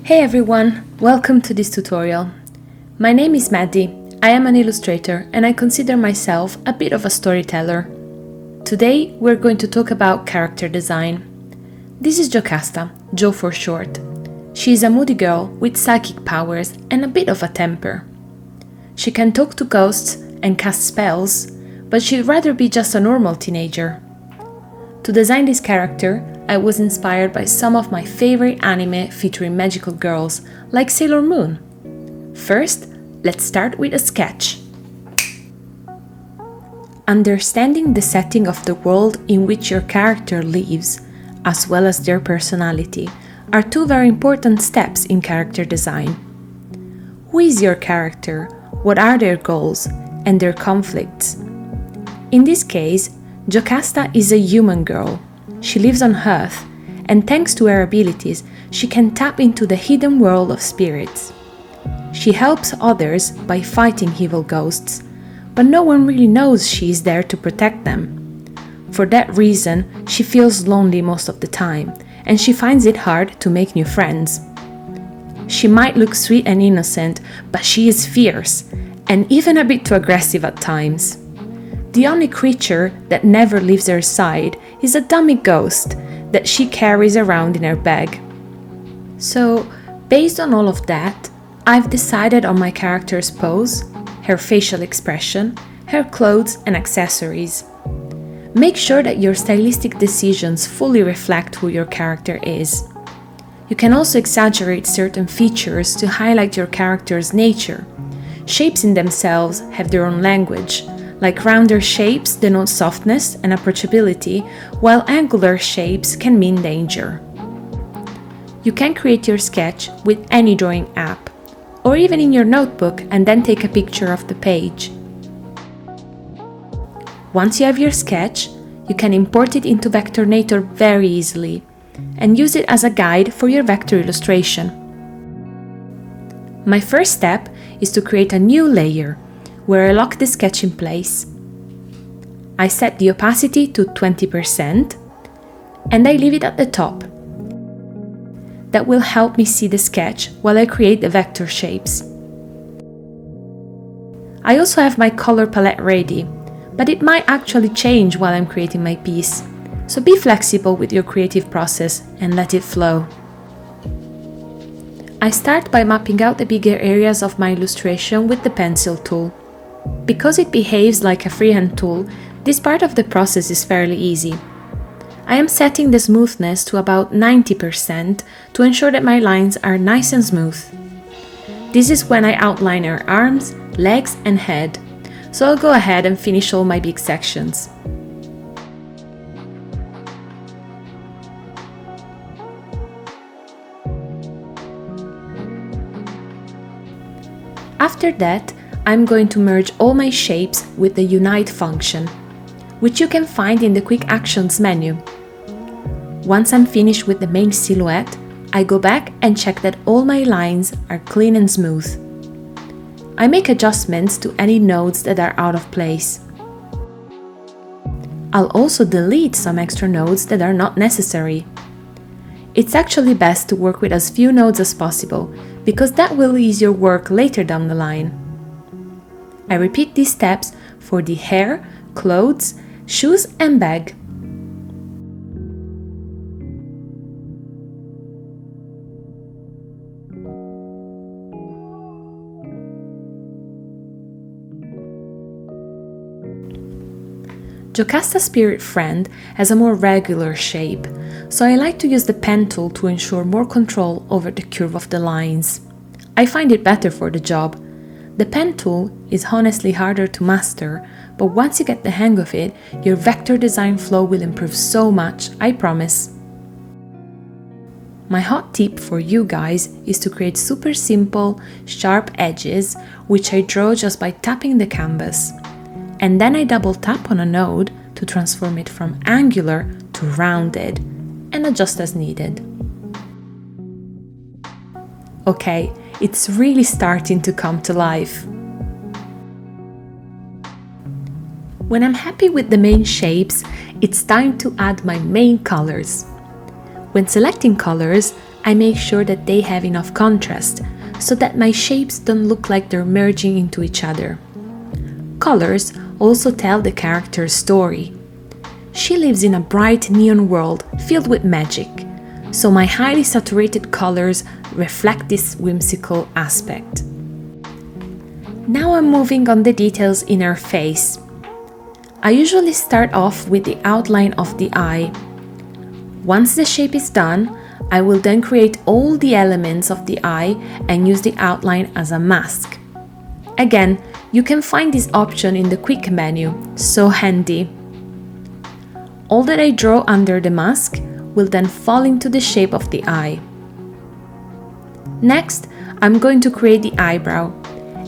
Hey everyone, welcome to this tutorial. My name is Maddy, I am an illustrator and I consider myself a bit of a storyteller. Today we're going to talk about character design. This is Jocasta, Jo for short. She is a moody girl with psychic powers and a bit of a temper. She can talk to ghosts and cast spells, but she'd rather be just a normal teenager. To design this character, I was inspired by some of my favorite anime featuring magical girls, like Sailor Moon. First, let's start with a sketch. Understanding the setting of the world in which your character lives, as well as their personality, are two very important steps in character design. Who is your character? What are their goals and their conflicts? In this case, Jocasta is a human girl. She lives on Earth, and thanks to her abilities, she can tap into the hidden world of spirits. She helps others by fighting evil ghosts, but no one really knows she is there to protect them. For that reason, she feels lonely most of the time, and she finds it hard to make new friends. She might look sweet and innocent, but she is fierce, and even a bit too aggressive at times. The only creature that never leaves her side is a dummy ghost that she carries around in her bag. So, based on all of that, I've decided on my character's pose, her facial expression, her clothes and accessories. Make sure that your stylistic decisions fully reflect who your character is. You can also exaggerate certain features to highlight your character's nature. Shapes in themselves have their own language. Like rounder shapes denote softness and approachability, while angular shapes can mean danger. You can create your sketch with any drawing app, or even in your notebook and then take a picture of the page. Once you have your sketch, you can import it into vectornator very easily and use it as a guide for your vector illustration. My first step is to create a new layer, where I lock the sketch in place. I set the opacity to 20% and I leave it at the top. That will help me see the sketch while I create the vector shapes. I also have my color palette ready, but it might actually change while I'm creating my piece, so be flexible with your creative process and let it flow. I start by mapping out the bigger areas of my illustration with the pencil tool. Because it behaves like a freehand tool, this part of the process is fairly easy. I am setting the smoothness to about 90% to ensure that my lines are nice and smooth. This is when I outline her arms, legs and head, so I'll go ahead and finish all my big sections. After that, I'm going to merge all my shapes with the Unite function, which you can find in the Quick Actions menu. Once I'm finished with the main silhouette, I go back and check that all my lines are clean and smooth. I make adjustments to any nodes that are out of place. I'll also delete some extra nodes that are not necessary. It's actually best to work with as few nodes as possible, because that will ease your work later down the line. I repeat these steps for the hair, clothes, shoes and bag. Jocasta's spirit friend has a more regular shape, so I like to use the pen tool to ensure more control over the curve of the lines. I find it better for the job. The pen tool is honestly harder to master, but once you get the hang of it, your vector design flow will improve so much, I promise. My hot tip for you guys is to create super simple, sharp edges, which I draw just by tapping the canvas. And then I double tap on a node to transform it from angular to rounded, and adjust as needed. Okay, it's really starting to come to life. When I'm happy with the main shapes, it's time to add my main colors. When selecting colors, I make sure that they have enough contrast so that my shapes don't look like they're merging into each other. Colors also tell the character's story. She lives in a bright neon world filled with magic, so my highly saturated colors reflect this whimsical aspect. Now I'm moving on the details in her face. I usually start off with the outline of the eye. Once the shape is done, I will then create all the elements of the eye and use the outline as a mask. Again, you can find this option in the quick menu, so handy. All that I draw under the mask will then fall into the shape of the eye. Next, I'm going to create the eyebrow,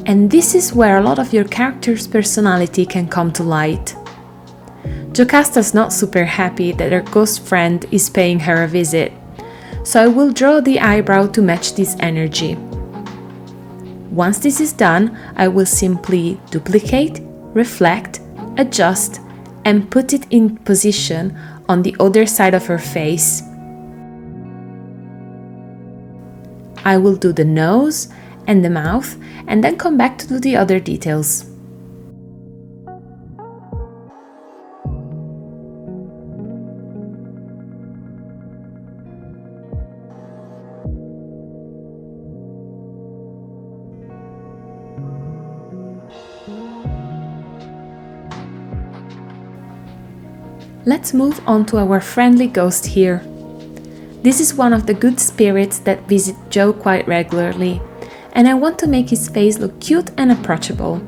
and this is where a lot of your character's personality can come to light. Jocasta's not super happy that her ghost friend is paying her a visit, so I will draw the eyebrow to match this energy. Once this is done, I will simply duplicate, reflect, adjust, and put it in position on the other side of her face. I will do the nose and the mouth and then come back to do the other details. Let's move on to our friendly ghost here. This is one of the good spirits that visit Joe quite regularly, and I want to make his face look cute and approachable.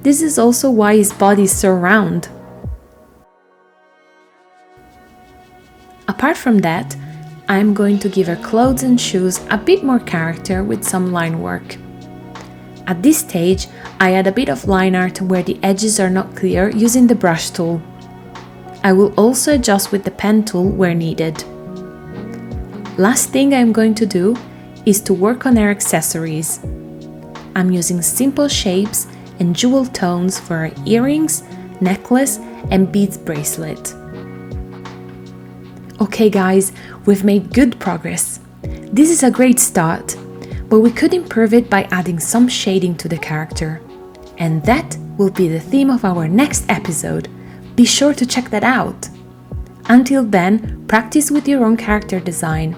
This is also why his body is so round. Apart from that, I'm going to give her clothes and shoes a bit more character with some line work. At this stage, I add a bit of line art where the edges are not clear using the brush tool. I will also adjust with the pen tool where needed. Last thing I'm going to do is to work on her accessories. I'm using simple shapes and jewel tones for her earrings, necklace, and beads bracelet. Okay guys, we've made good progress. This is a great start, but we could improve it by adding some shading to the character. And that will be the theme of our next episode. Be sure to check that out. Until then, practice with your own character design.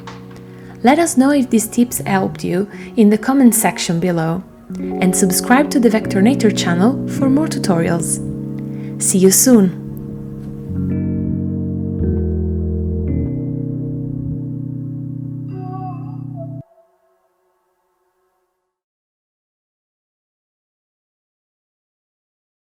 Let us know if these tips helped you in the comment section below, and subscribe to the Vectornator channel for more tutorials. See you soon!